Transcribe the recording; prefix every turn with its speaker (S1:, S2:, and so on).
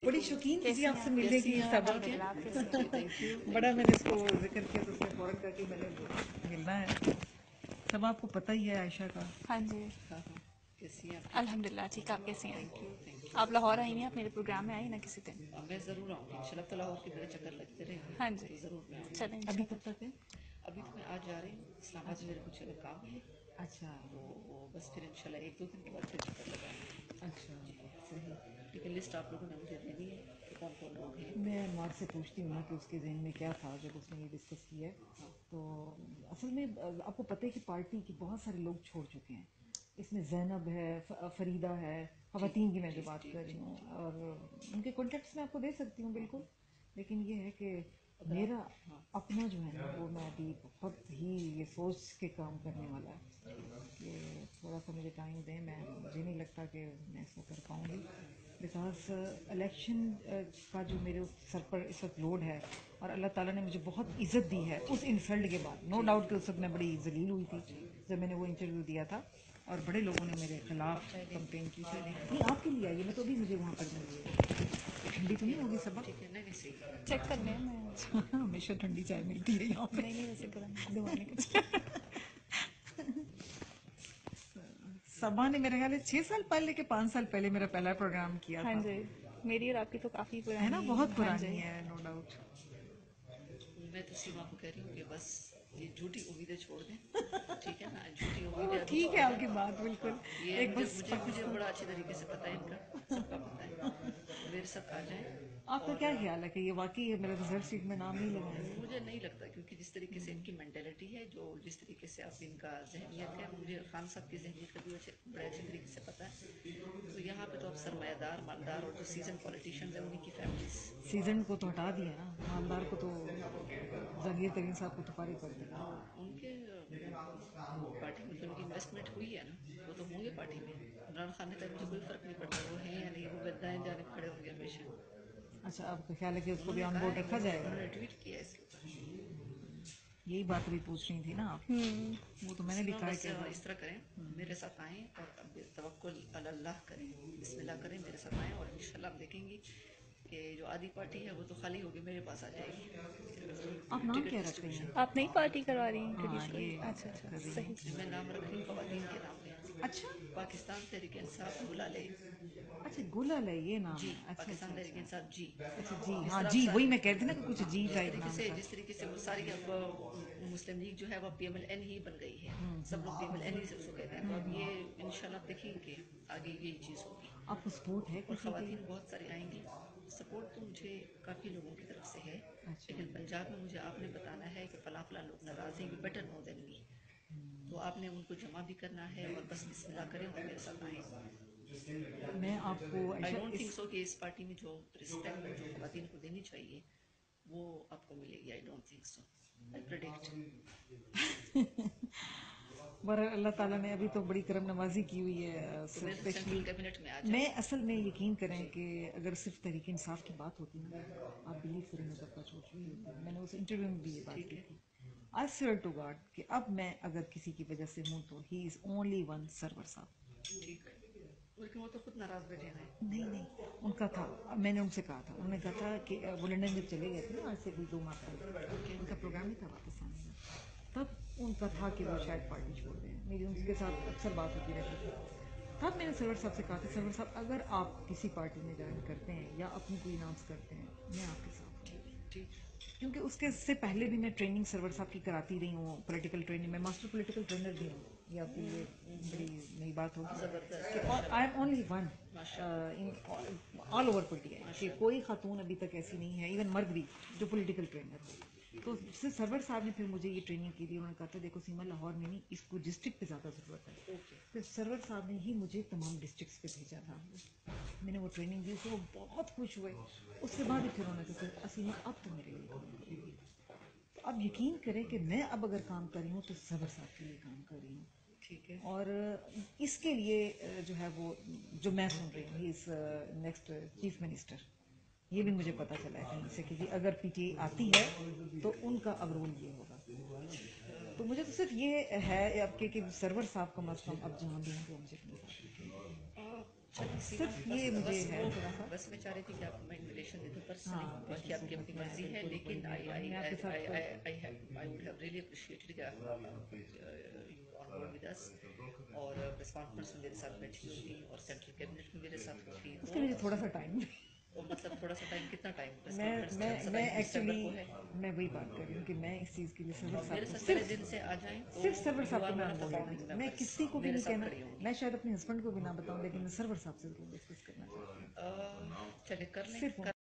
S1: बड़ी शौकीन थी जी आपसे मिलने की सब। बड़ा मैंने इसको जिक्र किया तो उसने फौरन कहा कि मैंने मिलना है। सब आपको पता ही है आयशा का।
S2: हाँ जी,
S1: हाँ हाँ, कैसी हैं आप?
S2: अल्हम्दुलिल्लाह ठीक। आप कैसी हैं?
S1: Thank you.
S2: आप लाहौर आई नहीं, आप मेरे प्रोग्राम में आई ना किसी दिन?
S1: मैं ज़रूर आऊँगी इंशाल्लाह, तो लाहौर के मेरे चक्कर लगते रहेंगे।
S2: हाँ जी,
S1: तो ज़रूर मैं आऊँगी।
S2: चलें
S1: अभी
S2: इंशाल्लाह।
S1: कब तक है? अभी तो मैं आज जा रही हूँ इस्लामाबाद में, मेरे कुछ काम है। अच्छा, तो वो बस फिर इंशाल्लाह एक दो दिन के बाद फिर चक्कर लगाऊंगी। अच्छा सही। लेकिन लिस्ट आप लोगों ने मुझे देनी है कि कौन कौन लोग हैं। मैं अनवार से पूछती हूँ ना कि उसके जहन में क्या था जब उसने ये डिस्कस किया है। तो असल में आपको पता है कि पार्टी के बहुत सारे लोग छोड़ चुके हैं। इसमें ज़ैनब है, फरीदा है, ख़वातीन की मैं जो बात कर रही हूँ, और उनके कॉन्टेक्ट्स मैं आपको दे सकती हूँ बिल्कुल। लेकिन ये है कि मेरा अपना जो है ना, वो मैं अभी बहुत ही ये सोच के काम करने वाला है कि थोड़ा सा मुझे टाइम दें। मुझे नहीं लगता कि मैं इसको कर पाऊँगी, बिकॉज इलेक्शन का जो मेरे सर पर इस वक्त लोड है, और अल्लाह ताला ने मुझे बहुत इज़्ज़त दी है उस इंसल्ट के बाद। नो डाउट कि उस वक्त मैं बड़ी जलील हुई थी जब मैंने वो इंटरव्यू दिया था, और बड़े लोगों ने मेरे खिलाफ कंपेन की थी। नहीं, आपके लिए आई है, मैं तो अभी मुझे वहाँ पर मिली है। ठंडी तो नहीं होगी सब? ठीक है, नहीं सही।
S2: चेक कर लें। मैं
S1: हमेशा ठंडी चाय मिलती है यहाँ पे।
S2: नहीं वैसे गर्म दिवाने का।
S1: सबा ने मेरे ख्याल है 6 साल पहले के 5 साल पहले मेरा पहला प्रोग्राम किया
S2: हाँ
S1: था।
S2: जी, मेरी और आपकी तो काफ़ी
S1: है ना,
S2: पुरानी।
S1: बहुत
S2: हाँ जी,
S1: पुरानी है, नो डाउट। मैं तो सीमा को कह रही हूँ कि बस ये झूठी उम्मीदें छोड़ दें। ठीक है ना, झूठी उम्मीदें अभी
S3: ठीक
S1: छोड़
S3: है
S1: दें।
S3: आपकी बात बिल्कुल।
S1: ये
S3: एक बस
S1: मुझे बड़ा अच्छे तरीके से पता है, इनका सबका पता है। मेरे साथ आ जाएं।
S3: आपका क्या ख्याल है कि ये वाकई मेरा रिजल्ट शीट में नाम नहीं लगाएंगे?
S1: मुझे नहीं लगता, क्योंकि जिस तरीके से इनकी मेंटेलिटी है, जो जिस तरीके से आप इनका जहनियत है, मुझे खान साहब की जहनियत का भी बड़े अच्छे तरीके से पता है। तो यहाँ पे तो अब सरमायादार, मालदार और जो सीजन पॉलिटिशियंस हैं उन्हीं की फैमिलीज।
S3: सीजन को तो हटा दिया ना, मालदार को तो जहांगीर तरीन साहब को तो फारिग कर दिया।
S1: उनके पार्टी में तो उनकी इन्वेस्टमेंट हुई है ना, वो तो होंगे पार्टी में। इमरान खान ने तो मुझे कोई फर्क नहीं पड़ता वो हैं या नहीं, वो दाएं जाने खड़े होंगे हमेशा।
S3: अच्छा, आपका ख्याल है कि उसको भी
S1: उन्होंने
S3: ऑन
S1: कहा
S3: बोर्ड
S1: है,
S3: रखा जाएगा?
S1: उन्होंने ट्वीट किया है इसके ऊपर।
S3: यही बात भी पूछ रही थी ना आप। वो तो मैंने भी
S1: सीमा
S3: कहा
S1: बस
S3: कि
S1: इस तरह करें, मेरे साथ आएँ और अब तवक्कुल अल्लाह करें, बिस्मिल्लाह करें, मेरे साथ आएँ, और इंशाल्लाह आप देखेंगी कि जो आधी पार्टी है वो तो खाली होगी, मेरे पास आ जाएगी।
S3: आप नाम
S1: टिकट
S3: क्या रख रही
S1: डिस्ट्रीब्यूशन
S3: हैं?
S2: आप नई पार्टी करवा रही हैं
S3: हाँ,
S2: ट्रेडिशनल?
S3: ये
S2: अच्छा अच्छा,
S3: कर रही
S2: सही।
S3: हूँ।
S1: मैं नाम रख रही हूँ ख़वातीन के नाम पे।
S3: अच्छा
S1: पाकिस्तान तहरीक इंसाफ गुलाले।
S3: अच्छा, गुलाल है ये नाम
S1: जी,
S3: है। अच्छा
S1: पाकिस्तान
S3: अच्छा
S1: तहरीक
S3: अच्छा
S1: इंसाफ जी।
S3: अच्छा जी,
S1: जिस
S3: हाँ
S1: तरह
S3: जी,
S1: आप
S3: वही मैं कह रही थी ना कि कुछ जी टाइप नाम था।
S1: जिस तरीके से वो सारी अब मुस्लिम लीग जो है वो PMLN ही बन गई है। सब लोग PMLN ही से उसको कहते हैं। तो अब ये इंशाल्लाह आप देखेंगे कि आगे यही चीज़ होगी,
S3: आपको सपोर्ट है
S1: और
S3: किसी की?
S1: ख़वातीन बहुत सारी आएंगी। सपोर्ट तो मुझे काफ़ी लोगों की तरफ से है,
S3: अच्छा।
S1: लेकिन पंजाब में मुझे आपने बताना है कि फला फला लोग नाराज़ हैं, you better know than me. तो आपने उनको जमा भी करना है, और बस बिस्मिल्लाह करें और मेरे साथ आएँ।
S3: मैं आपको
S1: आई
S3: आयशा
S1: डोंट
S3: इस
S1: थिंक सो कि इस पार्टी में जो रिस्पेक्ट जो ख़वातीन को देनी चाहिए वो आपको मिलेगी। I don't think so. I predict.
S3: पर अल्लाह ताला ने अभी तो बड़ी करम नवाजी की हुई है,
S1: तो मेरे
S3: स्पेशली
S1: सेंट्रल कैबिनेट में आ जाए।
S3: मैं असल में यकीन करें कि अगर सिर्फ तहरीक इंसाफ की बात होती ना, आप बिलीव करें मैं कब का छोड़ चुकी होती। मैंने उस इंटरव्यू में भी ये बात की थी। आई स्वेयर टू गॉड कि अब मैं अगर किसी की वजह से हूँ तो he is only one, Sarwar साहब।
S1: ठीक है, लेकिन वो तो खुद नाराज बैठे हैं।
S3: नहीं नहीं, उनका था, मैंने उनसे कहा था, उन्होंने कहा था कि वो लंदन जब चले गए थे ना, आज से कोई 2 माह पहले, उनका प्रोग्राम ही था वापस आने का, तब उनका था कि वो शायद पार्टी छोड़ दें। मेरी उनके साथ अक्सर बात होती रहती थी। तब मैंने सरवर साहब से कहा था, सरवर साहब अगर आप किसी पार्टी में ज्वाइन करते हैं या अपनी कोई अनाउंस करते हैं, मैं आपके साथ हूँ।
S1: ठीक।
S3: क्योंकि उसके से पहले भी मैं ट्रेनिंग सरवर साहब की कराती रही हूँ, पॉलिटिकल ट्रेनिंग में, मास्टर पॉलिटिकल ट्रेनर भी हूँ। ये आपके लिए बड़ी नई बात होगी कि I am only one in all over politics कि कोई खातून अभी तक ऐसी नहीं है, इवन मर्द भी, जो पॉलिटिकल ट्रेनर है। तो उससे सरवर साहब ने फिर मुझे ये ट्रेनिंग के लिए उन्होंने कहा था, देखो सीमा, लाहौर में नहीं, इसको डिस्ट्रिक्ट पे ज़्यादा ज़रूरत है। फिर सरवर साहब ने ही मुझे तमाम डिस्ट्रिक्ट्स पे भेजा था। मैंने वो ट्रेनिंग दी, तो वो बहुत खुश हुए। उसके बाद ही फिर उन्होंने कहा, असीमा अब तो मेरे लिए काम करेगी। तो अब यकीन करें कि मैं अब अगर काम कर रही हूँ तो सरवर साहब के लिए काम कर रही हूँ।
S1: ठीक है।
S3: और इसके लिए जो है वो जो मैं सुन रही हूँ, he is next chief minister. ये भी मुझे पता चला है कहीं से कि जी अगर PTI आती है तो उनका अब रोल ये होगा। तो मुझे तो सिर्फ ये है अब कि सरवर साहब का मसला अब जहाँ भी होंगे मुझे अपने साथ रखेंगे। सिर्फ ये मुझे है थोड़ा सा
S1: बस मैं चाह रही थी कि आपको मैं इन्विटेशन दे दूं पर्सनली, बाकी आपकी अपनी मर्जी है, लेकिन I would have really appreciated you on board with us, और प्रेस कॉन्फ्रेंस में मेरे साथ बैठी होगी और सेंट्रल कैबिनेट में मेरे साथ होगी,
S3: उसके लिए थोड़ा सा टाइम
S1: और मतलब थोड़ा सा टाइम, कितना टाइम?
S3: मैं एक्चुअली मैं वही बात कर रही हूँ कि मैं इस चीज़ के लिए सरवर
S1: मेरे
S3: साहब
S1: साथ
S3: को
S1: पहले दिन से आ जाएं तो
S3: सिर्फ सरवर साहब को
S1: you are
S3: मैं
S1: one of the founding
S3: बोलूँगी, मैं
S1: members,
S3: किसी को भी
S1: मेरे
S3: नहीं
S1: साथ
S3: कहना,
S1: खड़ी होंगी।
S3: मैं शायद अपने हस्बैंड को भी ना बताऊँ, लेकिन मैं सरवर साहब से जरूर डिस्कस करना चाहती हूँ
S1: चलिए कर लें।
S3: सिर्फ